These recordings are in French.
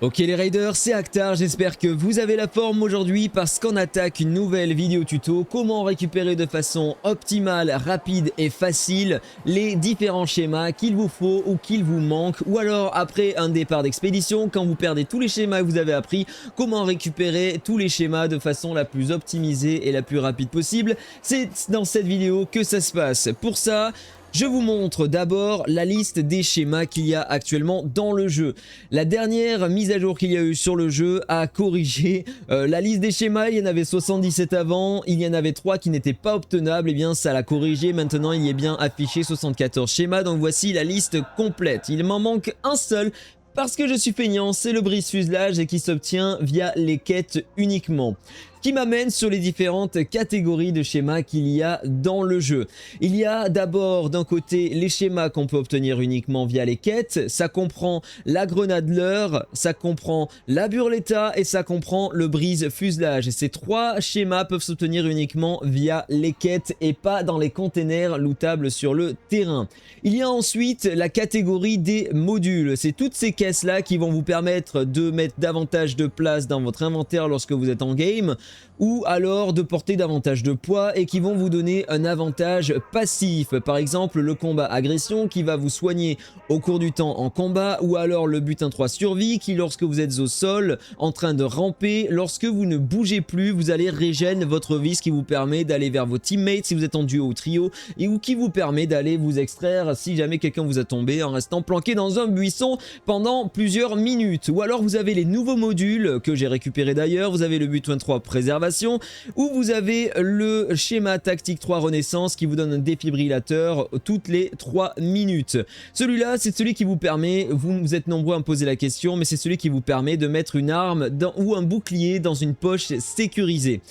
Ok les raiders, c'est Actar, j'espère que vous avez la forme aujourd'hui parce qu'on attaque une nouvelle vidéo tuto, comment récupérer de façon optimale, rapide et facile les différents schémas qu'il vous faut ou qu'il vous manque, ou alors après un départ d'expédition, quand vous perdez tous les schémas que vous avez appris, comment récupérer tous les schémas de façon la plus optimisée et la plus rapide possible. C'est dans cette vidéo que ça se passe. Pour ça, je vous montre d'abord la liste des schémas qu'il y a actuellement dans le jeu. La dernière mise à jour qu'il y a eu sur le jeu a corrigé la liste des schémas. Il y en avait 77 avant, il y en avait 3 qui n'étaient pas obtenables, et bien ça l'a corrigé. Maintenant il y est bien affiché 74 schémas, donc voici la liste complète. Il m'en manque un seul. Parce que je suis feignant, c'est le brise-fuselage et qui s'obtient via les quêtes uniquement. Ce qui m'amène sur les différentes catégories de schémas qu'il y a dans le jeu. Il y a d'abord d'un côté les schémas qu'on peut obtenir uniquement via les quêtes. Ça comprend la grenade leurre, ça comprend la burletta et ça comprend le brise-fuselage. Ces 3 schémas peuvent s'obtenir uniquement via les quêtes et pas dans les containers lootables sur le terrain. Il y a ensuite la catégorie des modules. C'est toutes ces caisses-là qui vont vous permettre de mettre davantage de place dans votre inventaire lorsque vous êtes en game, ou alors de porter davantage de poids et qui vont vous donner un avantage passif. Par exemple le combat agression qui va vous soigner au cours du temps en combat, ou alors le butin 3 survie qui, lorsque vous êtes au sol en train de ramper, lorsque vous ne bougez plus, vous allez régénérer votre vie, ce qui vous permet d'aller vers vos teammates si vous êtes en duo ou trio, et ou qui vous permet d'aller vous extraire si jamais quelqu'un vous a tombé en restant planqué dans un buisson pendant plusieurs minutes. Ou alors vous avez les nouveaux modules que j'ai récupérés d'ailleurs. Vous avez le butin 3 préservation, où vous avez le schéma tactique 3 renaissance qui vous donne un défibrillateur toutes les 3 minutes. Celui-là, c'est celui qui vous permet, vous êtes nombreux à me poser la question, mais c'est celui qui vous permet de mettre une arme ou un bouclier dans une poche sécurisée.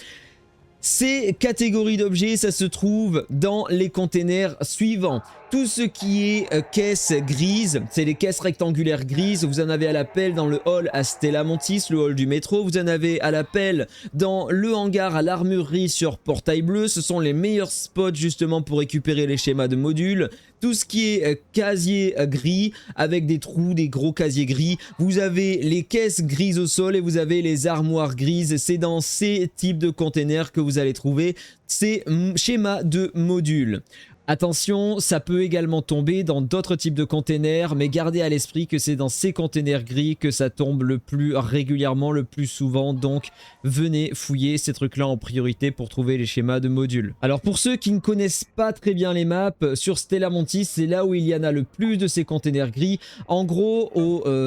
Ces catégories d'objets, ça se trouve dans les containers suivants. Tout ce qui est caisse grise, c'est les caisses rectangulaires grises. Vous en avez à l'appel dans le hall à Stellamontis, le hall du métro. Vous en avez à l'appel dans le hangar à l'armurerie sur Portail Bleu. Ce sont les meilleurs spots justement pour récupérer les schémas de modules. Tout ce qui est casier gris avec des trous, des gros casiers gris. Vous avez les caisses grises au sol et vous avez les armoires grises. C'est dans ces types de containers que vous allez trouver ces schémas de modules. Attention, ça peut également tomber dans d'autres types de containers, mais gardez à l'esprit que c'est dans ces containers gris que ça tombe le plus régulièrement, le plus souvent. Donc venez fouiller ces trucs-là en priorité pour trouver les schémas de modules. Alors pour ceux qui ne connaissent pas très bien les maps, sur Stellamontis, c'est là où il y en a le plus de ces containers gris. En gros,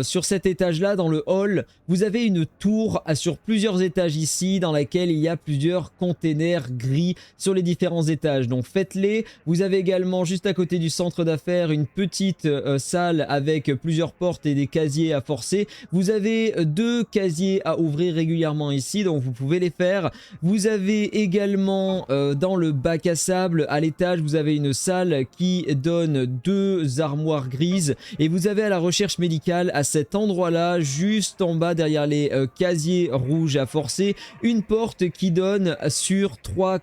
sur cet étage-là, dans le hall, vous avez une tour sur plusieurs étages ici, dans laquelle il y a plusieurs containers gris sur les différents étages. Donc faites-les. Vous avez également juste à côté du centre d'affaires une petite salle avec plusieurs portes et des casiers à forcer. Vous avez 2 casiers à ouvrir régulièrement ici, donc vous pouvez les faire. Vous avez également dans le bac à sable à l'étage, vous avez une salle qui donne 2 armoires grises, et vous avez à la recherche médicale à cet endroit là, juste en bas derrière les casiers rouges à forcer, une porte qui donne sur 3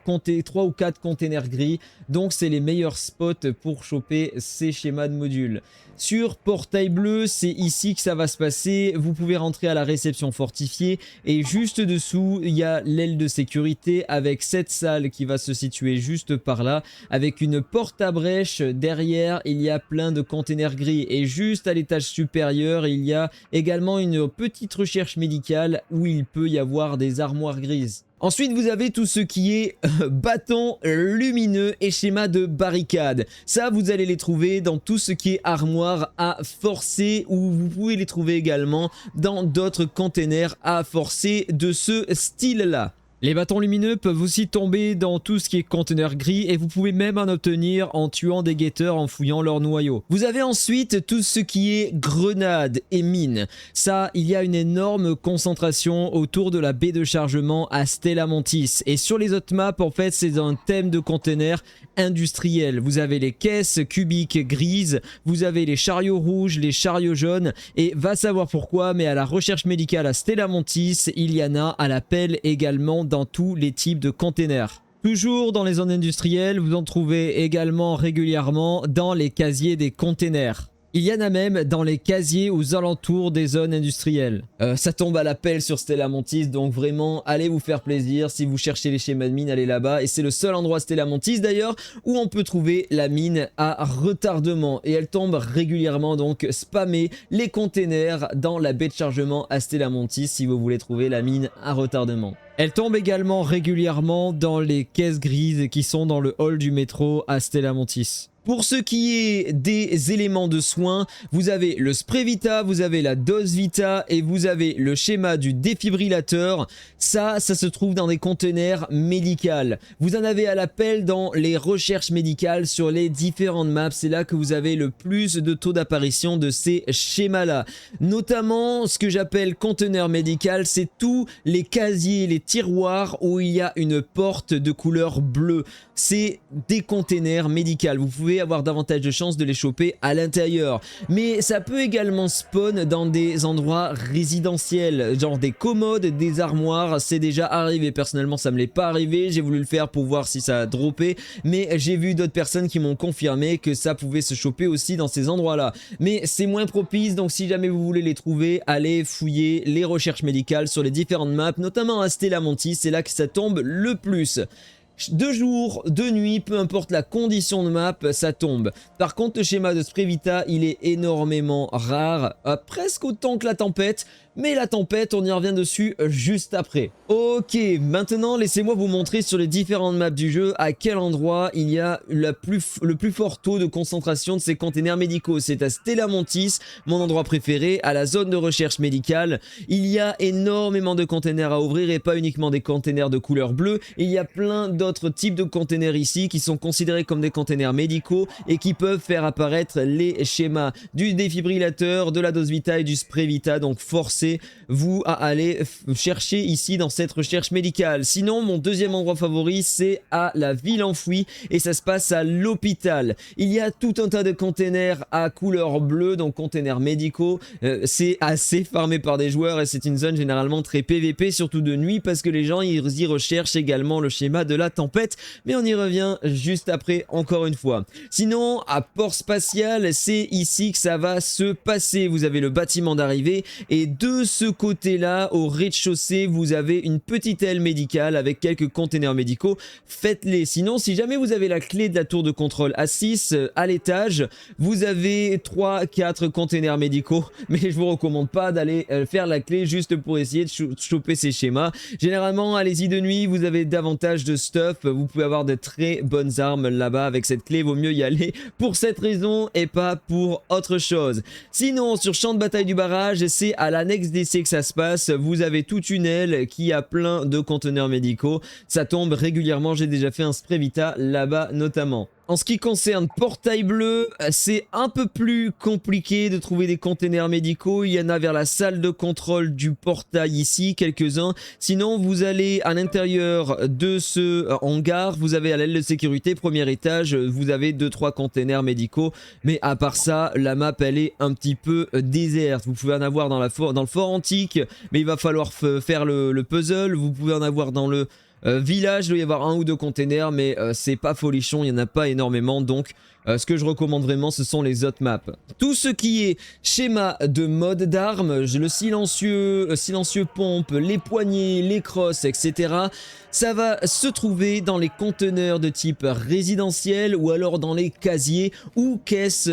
ou 4 containers gris. Donc c'est les meilleurs spots pour choper ces schémas de modules. Sur Portail Bleu, c'est ici que ça va se passer. Vous pouvez rentrer à la réception fortifiée et juste dessous, il y a l'aile de sécurité avec cette salle qui va se situer juste par là, avec une porte à brèche. Derrière, il y a plein de containers gris, et juste à l'étage supérieur, il y a également une petite recherche médicale où il peut y avoir des armoires grises. Ensuite, vous avez tout ce qui est bâton lumineux et schéma de barricade. Ça, vous allez les trouver dans tout ce qui est armoire à forcer, ou vous pouvez les trouver également dans d'autres containers à forcer de ce style-là. Les bâtons lumineux peuvent aussi tomber dans tout ce qui est conteneur gris, et vous pouvez même en obtenir en tuant des guetteurs en fouillant leur noyau. Vous avez ensuite tout ce qui est grenades et mines. Ça, il y a une énorme concentration autour de la baie de chargement à Stellamontis. Et sur les autres maps, en fait, c'est un thème de conteneur industriel. Vous avez les caisses cubiques grises, vous avez les chariots rouges, les chariots jaunes, et va savoir pourquoi, mais à la recherche médicale à Stellamontis, il y en a à l'appel également dans tous les types de containers. Toujours dans les zones industrielles, vous en trouvez également régulièrement dans les casiers des containers. Il y en a même dans les casiers aux alentours des zones industrielles. Ça tombe à la pelle sur Stellamontis, donc vraiment allez vous faire plaisir. Si vous cherchez les schémas de mine, allez là-bas. Et c'est le seul endroit Stellamontis d'ailleurs où on peut trouver la mine à retardement. Et elle tombe régulièrement, donc spammez les containers dans la baie de chargement à Stellamontis si vous voulez trouver la mine à retardement. Elle tombe également régulièrement dans les caisses grises qui sont dans le hall du métro à Stellamontis. Pour ce qui est des éléments de soins, vous avez le spray Vita, vous avez la dose Vita et vous avez le schéma du défibrillateur. Ça se trouve dans des conteneurs médicaux. Vous en avez à l'appel dans les recherches médicales sur les différentes maps. C'est là que vous avez le plus de taux d'apparition de ces schémas-là. Notamment, ce que j'appelle conteneur médical, c'est tous les casiers, les tiroirs où il y a une porte de couleur bleue. C'est des containers médicaux. Vous pouvez avoir davantage de chances de les choper à l'intérieur. Mais ça peut également spawn dans des endroits résidentiels, genre des commodes, des armoires. C'est déjà arrivé. Personnellement, ça me l'est pas arrivé. J'ai voulu le faire pour voir si ça a droppé. Mais j'ai vu d'autres personnes qui m'ont confirmé que ça pouvait se choper aussi dans ces endroits-là. Mais c'est moins propice. Donc si jamais vous voulez les trouver, allez fouiller les recherches médicales sur les différentes maps, notamment à Stellamontis. C'est là que ça tombe le plus. De jour, de nuit, peu importe la condition de map, ça tombe. Par contre, le schéma de spray Vita, il est énormément rare, presque autant que la tempête. Mais la tempête, on y revient dessus juste après. Ok, maintenant laissez-moi vous montrer sur les différentes maps du jeu à quel endroit il y a le plus fort taux de concentration de ces containers médicaux. C'est à Stellamontis, mon endroit préféré, à la zone de recherche médicale. Il y a énormément de containers à ouvrir et pas uniquement des containers de couleur bleue. Il y a plein d'autres types de containers ici qui sont considérés comme des containers médicaux et qui peuvent faire apparaître les schémas du défibrillateur, de la dose Vita et du spray Vita. Donc forcément vous à aller chercher ici dans cette recherche médicale. Sinon, mon deuxième endroit favori, c'est à la ville enfouie et ça se passe à l'hôpital. Il y a tout un tas de containers à couleur bleue, donc containers médicaux. C'est assez farmé par des joueurs et c'est une zone généralement très PVP, surtout de nuit, parce que les gens y recherchent également le schéma de la tempête, mais on y revient juste après encore une fois. Sinon, à Port Spatial, c'est ici que ça va se passer. Vous avez le bâtiment d'arrivée et de ce côté-là, au rez-de-chaussée, vous avez une petite aile médicale avec quelques containers médicaux. Faites-les. Sinon, si jamais vous avez la clé de la tour de contrôle A6 à l'étage, vous avez 3-4 containers médicaux. Mais je vous recommande pas d'aller faire la clé juste pour essayer de choper ces schémas. Généralement, allez-y de nuit, vous avez davantage de stuff. Vous pouvez avoir de très bonnes armes là-bas avec cette clé. Vaut mieux y aller pour cette raison et pas pour autre chose. Sinon, sur champ de bataille du barrage, c'est à l'annexe DC que ça se passe. Vous avez toute une aile qui a plein de conteneurs médicaux. Ça tombe régulièrement. J'ai déjà fait un spray Vita là-bas notamment. En ce qui concerne Portail Bleu, c'est un peu plus compliqué de trouver des containers médicaux. Il y en a vers la salle de contrôle du portail ici, quelques-uns. Sinon, vous allez à l'intérieur de ce hangar, vous avez à l'aile de sécurité, premier étage, vous avez 2-3 containers médicaux. Mais à part ça, la map, elle est un petit peu déserte. Vous pouvez en avoir dans le fort antique, mais il va falloir faire le puzzle. Vous pouvez en avoir dans le village, il doit y avoir 1 ou 2 containers, mais c'est pas folichon, il n'y en a pas énormément, donc ce que je recommande vraiment, ce sont les autres maps. Tout ce qui est schéma de mode d'armes, le silencieux pompe, les poignées, les crosses, etc. Ça va se trouver dans les conteneurs de type résidentiel ou alors dans les casiers ou caisses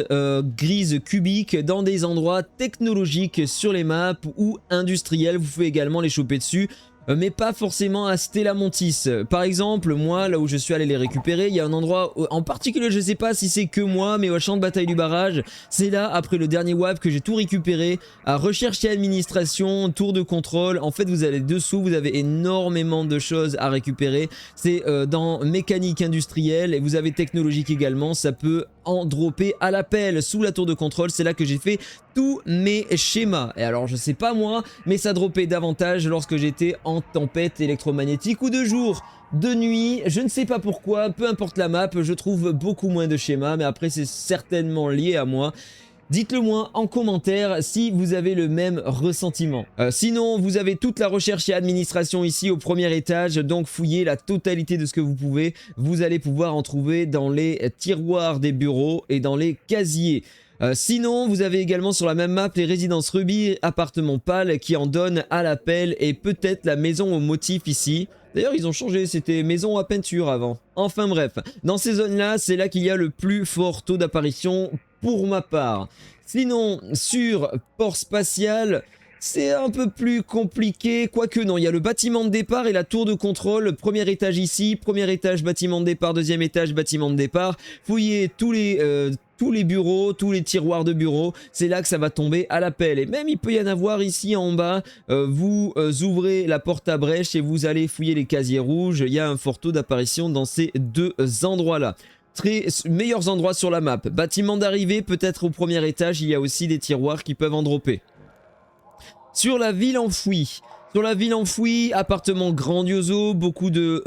grises cubiques dans des endroits technologiques sur les maps ou industriels. Vous pouvez également les choper dessus. Mais pas forcément à Stellamontis. Par exemple, moi, là où je suis allé les récupérer, il y a un endroit en particulier, je sais pas si c'est que moi, mais au champ de bataille du barrage, c'est là, après le dernier WAP, que j'ai tout récupéré, à recherche et administration, tour de contrôle. En fait, vous allez dessous, vous avez énormément de choses à récupérer. C'est dans mécanique industrielle et vous avez technologique également, ça peut en dropper à l'appel sous la tour de contrôle. C'est là que j'ai fait tous mes schémas. Et alors, je sais pas moi, mais ça droppait davantage lorsque j'étais en tempête électromagnétique ou de jour. De nuit, je ne sais pas pourquoi, peu importe la map, je trouve beaucoup moins de schémas, mais après c'est certainement lié à moi. Dites-le moi en commentaire si vous avez le même ressentiment. Sinon, vous avez toute la recherche et administration ici au premier étage, donc fouillez la totalité de ce que vous pouvez. Vous allez pouvoir en trouver dans les tiroirs des bureaux et dans les casiers. Sinon, vous avez également sur la même map les résidences Ruby, appartements pâles qui en donnent à l'appel et peut-être la maison au motif ici. D'ailleurs, ils ont changé, c'était maison à peinture avant. Enfin bref, dans ces zones-là, c'est là qu'il y a le plus fort taux d'apparition pour ma part. Sinon, sur port spatial, c'est un peu plus compliqué, quoique non, il y a le bâtiment de départ et la tour de contrôle, premier étage ici, premier étage bâtiment de départ, deuxième étage bâtiment de départ. Fouillez tous les bureaux, tous les tiroirs de bureaux, c'est là que ça va tomber à l'appel. Et même il peut y en avoir ici en bas, vous ouvrez la porte à brèche et vous allez fouiller les casiers rouges, il y a un fort taux d'apparition dans ces deux endroits-là. Meilleurs endroits sur la map. Bâtiment d'arrivée, peut-être au premier étage, il y a aussi des tiroirs qui peuvent en dropper. Sur la ville enfouie. Sur la ville enfouie, appartements grandioso, beaucoup de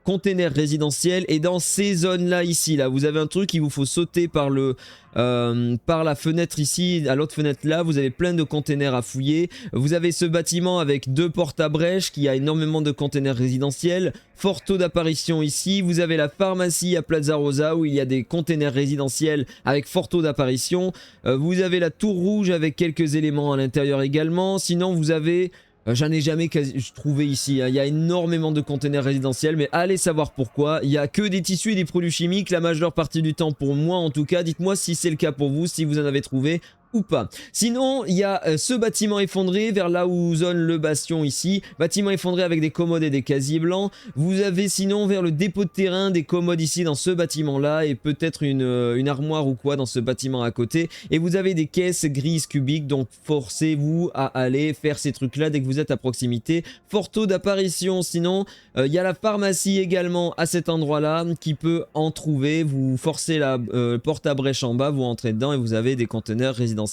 containers résidentiels. Et dans ces zones-là, ici, là, vous avez un truc, il vous faut sauter par la fenêtre ici, à l'autre fenêtre là, vous avez plein de containers à fouiller. Vous avez ce bâtiment avec deux portes à brèche qui a énormément de containers résidentiels. Fort taux d'apparition ici. Vous avez la pharmacie à Plaza Rosa où il y a des containers résidentiels avec fort taux d'apparition. Vous avez la tour rouge avec quelques éléments à l'intérieur également. Sinon, vous avez... J'en ai jamais trouvé ici, hein. Il y a énormément de containers résidentiels, mais allez savoir pourquoi. Il n'y a que des tissus et des produits chimiques la majeure partie du temps pour moi en tout cas. Dites-moi si c'est le cas pour vous, si vous en avez trouvé ou pas. Sinon, il y a ce bâtiment effondré vers là où zone le bastion ici. Bâtiment effondré avec des commodes et des casiers blancs. Vous avez sinon vers le dépôt de terrain des commodes ici dans ce bâtiment-là et peut-être une armoire ou quoi dans ce bâtiment à côté. Et vous avez des caisses grises cubiques, donc forcez-vous à aller faire ces trucs-là dès que vous êtes à proximité. Fort taux d'apparition sinon. Il y a la pharmacie également à cet endroit-là qui peut en trouver. Vous forcez la porte à brèche en bas, vous entrez dedans et vous avez des conteneurs résidentiels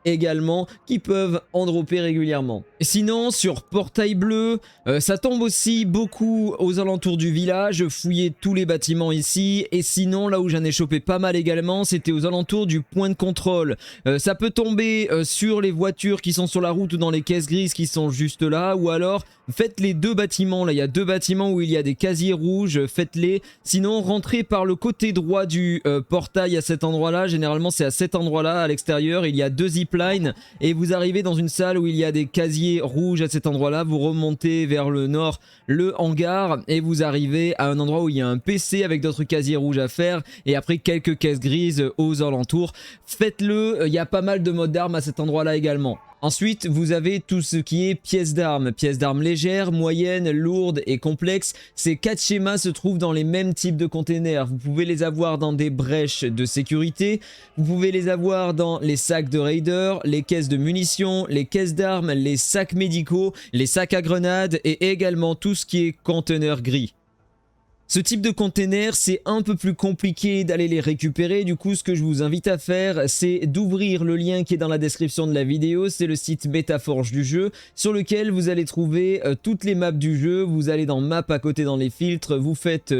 également qui peuvent en dropper régulièrement. Et sinon sur Portail Bleu, ça tombe aussi beaucoup aux alentours du village, fouillez tous les bâtiments ici. Et sinon là où j'en ai chopé pas mal également, c'était aux alentours du point de contrôle. Ça peut tomber sur les voitures qui sont sur la route ou dans les caisses grises qui sont juste là, ou alors faites les deux bâtiments, là il y a deux bâtiments où il y a des casiers rouges, faites-les. Sinon rentrez par le côté droit du portail à cet endroit là, généralement c'est à cet endroit là à l'extérieur, il y a deux ziplines et vous arrivez dans une salle où il y a des casiers rouges à cet endroit là, vous remontez vers le nord le hangar et vous arrivez à un endroit où il y a un PC avec d'autres casiers rouges à faire et après quelques caisses grises aux alentours. Faites-le, il y a pas mal de modes d'armes à cet endroit là également. Ensuite, vous avez tout ce qui est pièces d'armes légères, moyennes, lourdes et complexes. Ces 4 schémas se trouvent dans les mêmes types de containers. Vous pouvez les avoir dans des brèches de sécurité, vous pouvez les avoir dans les sacs de raiders, les caisses de munitions, les caisses d'armes, les sacs médicaux, les sacs à grenades et également tout ce qui est conteneur gris. Ce type de container, c'est un peu plus compliqué d'aller les récupérer. Du coup, ce que je vous invite à faire, c'est d'ouvrir le lien qui est dans la description de la vidéo. C'est le site Métaforge du jeu, sur lequel vous allez trouver toutes les maps du jeu. Vous allez dans Map à côté dans les filtres, vous faites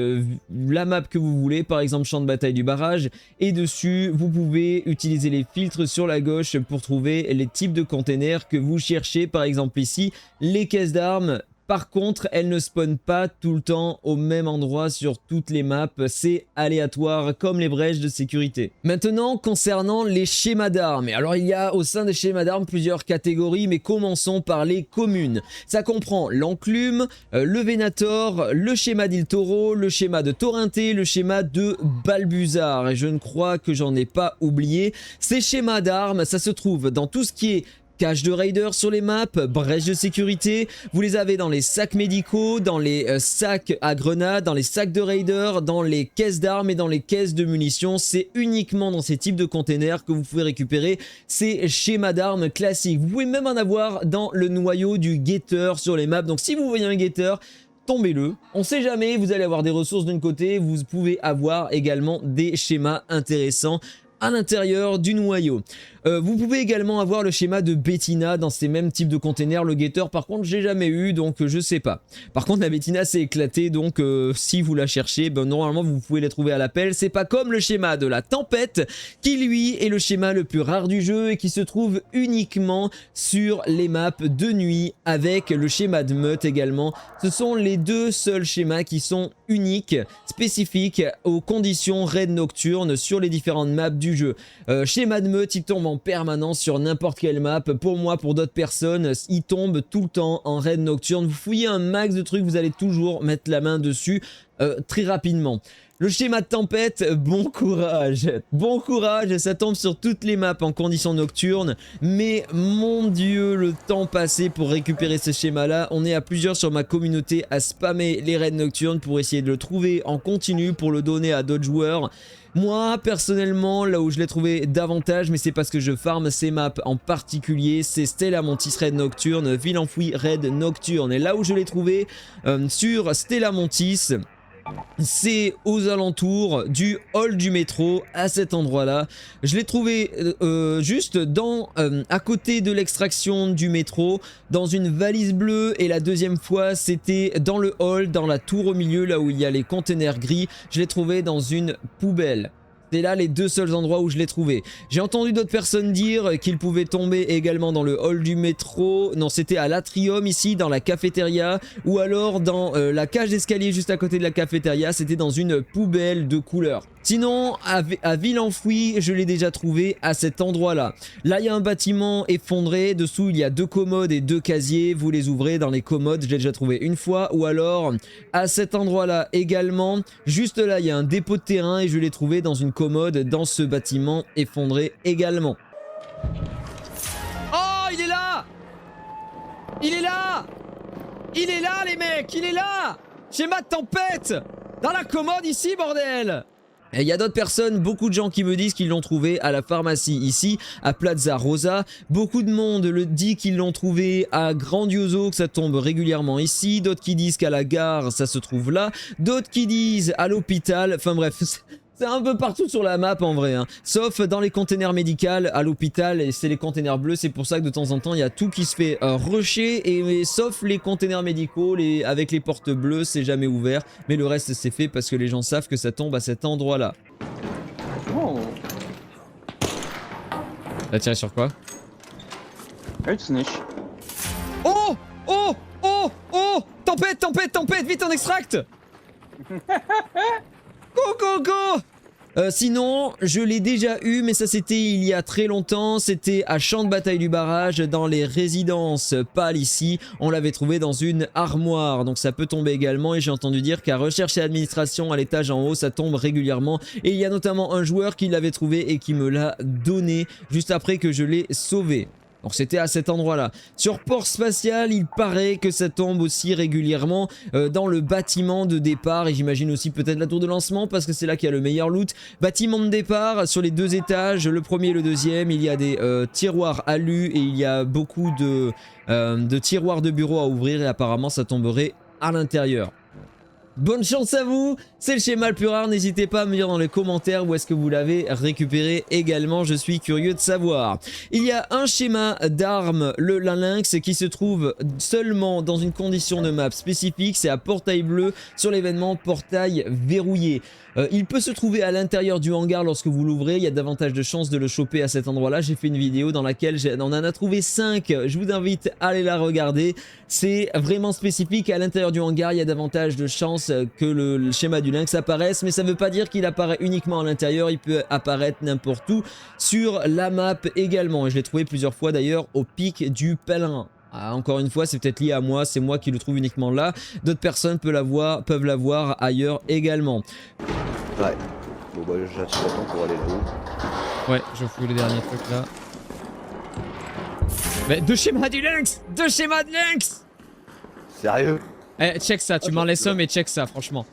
la map que vous voulez, par exemple champ de bataille du barrage. Et dessus, vous pouvez utiliser les filtres sur la gauche pour trouver les types de containers que vous cherchez. Par exemple ici, les caisses d'armes. Par contre, elles ne spawnent pas tout le temps au même endroit sur toutes les maps, c'est aléatoire comme les brèches de sécurité. Maintenant, concernant les schémas d'armes, alors il y a au sein des schémas d'armes plusieurs catégories, mais commençons par les communes. Ça comprend l'enclume, le Venator, le schéma d'Il Toro, le schéma de Torrenté, le schéma de Balbuzard, et je ne crois que j'en ai pas oublié. Ces schémas d'armes, ça se trouve dans tout ce qui est cache de raider sur les maps, brèche de sécurité, vous les avez dans les sacs médicaux, dans les sacs à grenades, dans les sacs de raider, dans les caisses d'armes et dans les caisses de munitions. C'est uniquement dans ces types de containers que vous pouvez récupérer ces schémas d'armes classiques. Vous pouvez même en avoir dans le noyau du guetteur sur les maps. Donc si vous voyez un guetteur, tombez-le. On sait jamais, vous allez avoir des ressources d'un côté, vous pouvez avoir également des schémas intéressants à l'intérieur du noyau. Vous pouvez également avoir le schéma de Bettina dans ces mêmes types de containers. Le guetteur par contre j'ai jamais eu, donc je sais pas. Par contre la Bettina s'est éclatée, donc si vous la cherchez, ben, normalement vous pouvez la trouver à l'appel. C'est pas comme le schéma de la tempête qui lui est le schéma le plus rare du jeu et qui se trouve uniquement sur les maps de nuit, avec le schéma de meute également. Ce sont les deux seuls schémas qui sont uniques, spécifiques aux conditions raid nocturne sur les différentes maps du jeu. Schéma de meute, il tombe en permanence sur n'importe quelle map. Pour moi, pour d'autres personnes, il tombe tout le temps en raid nocturne. Vous fouillez un max de trucs, vous allez toujours mettre la main dessus très rapidement. Le schéma de tempête, bon courage, ça tombe sur toutes les maps en conditions nocturnes, mais mon dieu, le temps passé pour récupérer ce schéma là, on est à plusieurs sur ma communauté à spammer les raids nocturnes pour essayer de le trouver en continu, pour le donner à d'autres joueurs. Moi, personnellement, là où je l'ai trouvé davantage, mais c'est parce que je farm ces maps en particulier, c'est Stella Montis Raid Nocturne, Ville Enfouie Raid Nocturne. Et là où je l'ai trouvé, sur Stella Montis, c'est aux alentours du hall du métro, à cet endroit là. Je l'ai trouvé juste à côté de l'extraction du métro, dans une valise bleue, et la deuxième fois c'était dans le hall, dans la tour au milieu, là où il y a les containers gris. Je l'ai trouvé dans une poubelle. C'est là les deux seuls endroits où je l'ai trouvé. J'ai entendu d'autres personnes dire qu'il pouvait tomber également dans le hall du métro. Non, c'était à l'Atrium ici, dans la cafétéria. Ou alors dans la cage d'escalier juste à côté de la cafétéria. C'était dans une poubelle de couleur. Sinon, à Ville Enfouie, je l'ai déjà trouvé à cet endroit-là. Là, il y a un bâtiment effondré. Dessous, il y a 2 commodes et 2 casiers. Vous les ouvrez dans les commodes. Je l'ai déjà trouvé une fois. Ou alors, à cet endroit-là également. Juste là, il y a un dépôt de terrain et je l'ai trouvé dans une commode dans ce bâtiment effondré également. Oh, il est là! Il est là! Il est là, les mecs! Il est là! Schéma de tempête! Dans la commode ici, bordel! Et il y a d'autres personnes, beaucoup de gens qui me disent qu'ils l'ont trouvé à la pharmacie ici, à Plaza Rosa. Beaucoup de monde le dit qu'ils l'ont trouvé à Grandioso, que ça tombe régulièrement ici. D'autres qui disent qu'à la gare, ça se trouve là. D'autres qui disent à l'hôpital. Enfin bref, c'est un peu partout sur la map en vrai, hein. Sauf dans les containers médicaux, à l'hôpital, et c'est les containers bleus. C'est pour ça que de temps en temps, il y a tout qui se fait rusher, et sauf les containers médicaux, avec les portes bleues, c'est jamais ouvert. Mais le reste, c'est fait parce que les gens savent que ça tombe à cet endroit-là. Oh. T'as tiré sur quoi? Une snitch. Oh! Oh! Oh! Oh! Tempête, tempête, tempête! Vite, en extract! Go, go, go! Sinon, je l'ai déjà eu, mais ça c'était il y a très longtemps. C'était à Champ de Bataille du Barrage, dans les résidences pâles ici. On l'avait trouvé dans une armoire, donc ça peut tomber également. Et j'ai entendu dire qu'à Recherche et Administration, à l'étage en haut, ça tombe régulièrement. Et il y a notamment un joueur qui l'avait trouvé et qui me l'a donné juste après que je l'ai sauvé. Donc c'était à cet endroit-là. Sur Port Spatial, il paraît que ça tombe aussi régulièrement dans le bâtiment de départ. Et j'imagine aussi peut-être la tour de lancement parce que c'est là qu'il y a le meilleur loot. Bâtiment de départ, sur les 2 étages, le premier et le deuxième, il y a des tiroirs alu et il y a beaucoup de tiroirs de bureau à ouvrir. Et apparemment ça tomberait à l'intérieur. Bonne chance à vous, c'est le schéma le plus rare, n'hésitez pas à me dire dans les commentaires où est-ce que vous l'avez récupéré également, je suis curieux de savoir. Il y a un schéma d'arme, le Lynx, qui se trouve seulement dans une condition de map spécifique, c'est à Portail Bleu sur l'événement Portail Verrouillé. Il peut se trouver à l'intérieur du hangar lorsque vous l'ouvrez, il y a davantage de chances de le choper à cet endroit-là. J'ai fait une vidéo dans laquelle on en a trouvé 5, je vous invite à aller la regarder. C'est vraiment spécifique, à l'intérieur du hangar, il y a davantage de chances que le schéma du Lynx apparaisse, mais ça ne veut pas dire qu'il apparaît uniquement à l'intérieur, il peut apparaître n'importe où sur la map également. Et je l'ai trouvé plusieurs fois d'ailleurs au pic du Pèlerin. Ah, encore une fois, c'est peut-être lié à moi, c'est moi qui le trouve uniquement là. D'autres personnes peuvent l'avoir ailleurs également. Ouais. Bon bah j'attends pour aller là-haut. Ouais, je fous le dernier truc là. Mais 2 schémas du Lynx! 2 schémas de Lynx! Sérieux? Eh, check ça, tu m'en laisses un, mais check ça, franchement.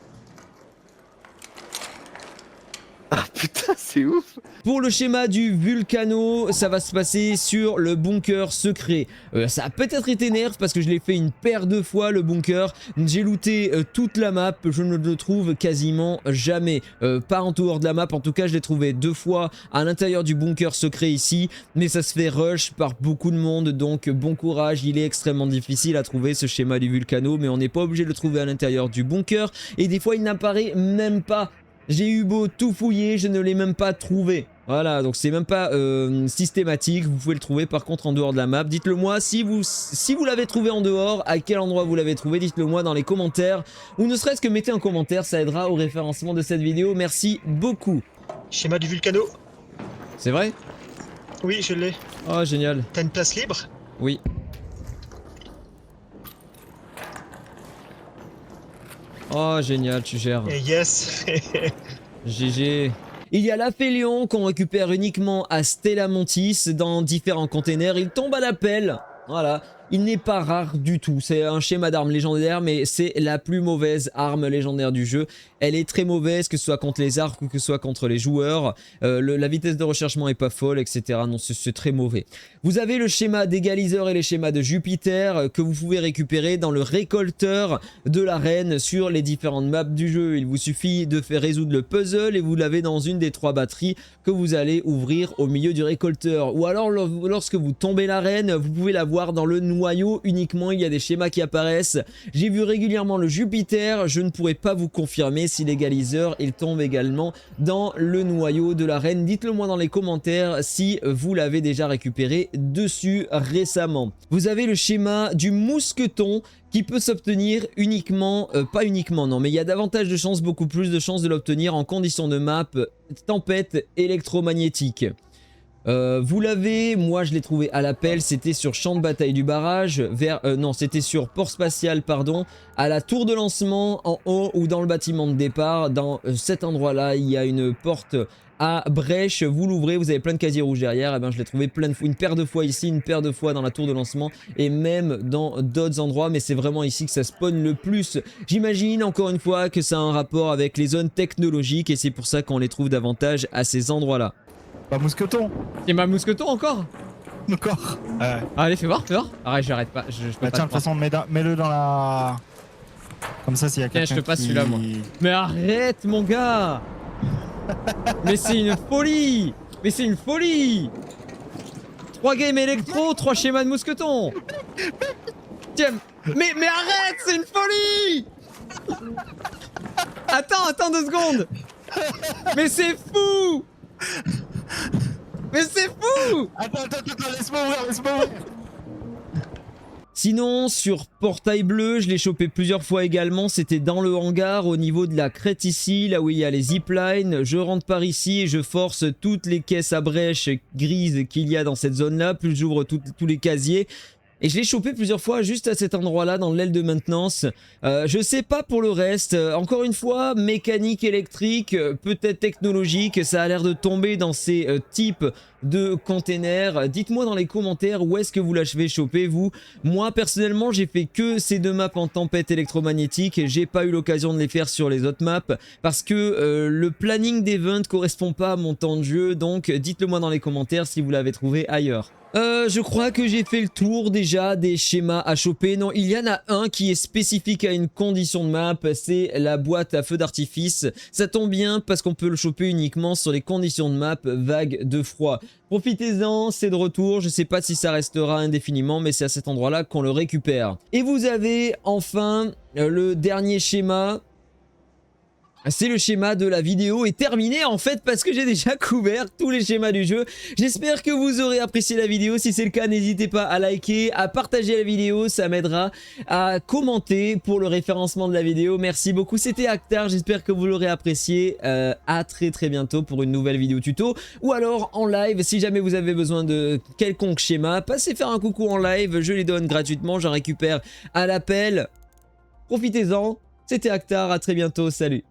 Ah putain, c'est ouf! Pour le schéma du Vulcano, ça va se passer sur le bunker secret. Ça a peut-être été nerf parce que je l'ai fait une paire de fois le bunker. J'ai looté toute la map, je ne le trouve quasiment jamais. Pas en dehors de la map, en tout cas je l'ai trouvé 2 fois à l'intérieur du bunker secret ici. Mais ça se fait rush par beaucoup de monde, donc bon courage. Il est extrêmement difficile à trouver ce schéma du Vulcano, mais on n'est pas obligé de le trouver à l'intérieur du bunker. Et des fois il n'apparaît même pas. J'ai eu beau tout fouiller, je ne l'ai même pas trouvé. Voilà, donc c'est même pas systématique, vous pouvez le trouver par contre en dehors de la map. Dites-le moi si vous l'avez trouvé en dehors, à quel endroit vous l'avez trouvé, dites-le moi dans les commentaires. Ou ne serait-ce que mettez un commentaire, ça aidera au référencement de cette vidéo, merci beaucoup. Schéma du Vulcano. C'est vrai? Oui, je l'ai. Oh, génial. T'as une place libre? Oui. Oh, génial, tu gères. Et yes. GG. Il y a l'Aphélion qu'on récupère uniquement à Stellamontis dans différents containers. Il tombe à la pelle. Voilà. Il n'est pas rare du tout. C'est un schéma d'arme légendaire, mais c'est la plus mauvaise arme légendaire du jeu. Elle est très mauvaise, que ce soit contre les arcs ou que ce soit contre les joueurs. La vitesse de rechargement est pas folle, etc. Non, c'est très mauvais. Vous avez le schéma d'égaliseur et les schémas de Jupiter que vous pouvez récupérer dans le récolteur de l'arène sur les différentes maps du jeu. Il vous suffit de faire résoudre le puzzle et vous l'avez dans une des 3 batteries que vous allez ouvrir au milieu du récolteur. Ou alors, lorsque vous tombez l'arène, vous pouvez la voir dans le noyau uniquement. Il y a des schémas qui apparaissent. J'ai vu régulièrement le Jupiter. Je ne pourrais pas vous confirmer si l'égaliseur il tombe également dans le noyau de l'arène. Dites-le moi dans les commentaires si vous l'avez déjà récupéré dessus récemment. Vous avez le schéma du mousqueton qui peut s'obtenir uniquement, pas uniquement non, mais il y a davantage de chances, beaucoup plus de chances de l'obtenir en conditions de map tempête électromagnétique. Vous l'avez, moi je l'ai trouvé à l'appel, c'était sur champ de bataille du barrage, non c'était sur port spatial pardon, à la tour de lancement en haut ou dans le bâtiment de départ. Dans cet endroit là il y a une porte à brèche, vous l'ouvrez, vous avez plein de casiers rouges derrière. Et ben je l'ai trouvé plein de fois, une paire de fois ici, une paire de fois dans la tour de lancement et même dans d'autres endroits, mais c'est vraiment ici que ça spawn le plus. J'imagine encore une fois que ça a un rapport avec les zones technologiques et c'est pour ça qu'on les trouve davantage à ces endroits là. Bah mousqueton. Et ma mousqueton encore? Encore. Allez fais voir, fais voir. Arrête j'arrête pas, je peux Bah pas tiens, de toute façon mets-le dans la... Comme ça s'il y a quelqu'un Tiens, je te passe qui... celui-là moi. Mais arrête mon gars. Mais c'est une folie. Mais c'est une folie. 3 games électro, 3 schémas de mousqueton. Tiens, mais arrête, c'est une folie. Attends 2 secondes. Mais c'est fou. Mais c'est fou. Attends, laisse-moi ouvrir. Sinon, sur Portail Bleu, je l'ai chopé plusieurs fois également. C'était dans le hangar, au niveau de la crête ici, là où il y a les ziplines. Je rentre par ici et je force toutes les caisses à brèche grises qu'il y a dans cette zone-là. Plus j'ouvre tous les casiers. Et je l'ai chopé plusieurs fois juste à cet endroit-là, dans l'aile de maintenance. Je sais pas pour le reste. Encore une fois, mécanique électrique, peut-être technologique. Ça a l'air de tomber dans ces types de containers. Dites-moi dans les commentaires où est-ce que vous l'avez chopé, vous. Moi, personnellement, j'ai fait que ces 2 maps en tempête électromagnétique. J'ai pas eu l'occasion de les faire sur les autres maps parce que le planning d'event correspond pas à mon temps de jeu. Donc, dites-le moi dans les commentaires si vous l'avez trouvé ailleurs. Je crois que j'ai fait le tour déjà des schémas à choper. Non, il y en a un qui est spécifique à une condition de map, c'est la boîte à feu d'artifice. Ça tombe bien parce qu'on peut le choper uniquement sur les conditions de map vague de froid. Profitez-en, c'est de retour. Je sais pas si ça restera indéfiniment, mais c'est à cet endroit-là qu'on le récupère. Et vous avez enfin le dernier schéma. C'est le schéma de la vidéo est terminé en fait parce que j'ai déjà couvert tous les schémas du jeu. J'espère que vous aurez apprécié la vidéo. Si c'est le cas, n'hésitez pas à liker, à partager la vidéo. Ça m'aidera à commenter pour le référencement de la vidéo. Merci beaucoup, c'était Actar. J'espère que vous l'aurez apprécié. À très bientôt pour une nouvelle vidéo tuto. Ou alors en live, si jamais vous avez besoin de quelconque schéma, passez faire un coucou en live. Je les donne gratuitement, j'en récupère à l'appel. Profitez-en. C'était Actar, à très bientôt, salut.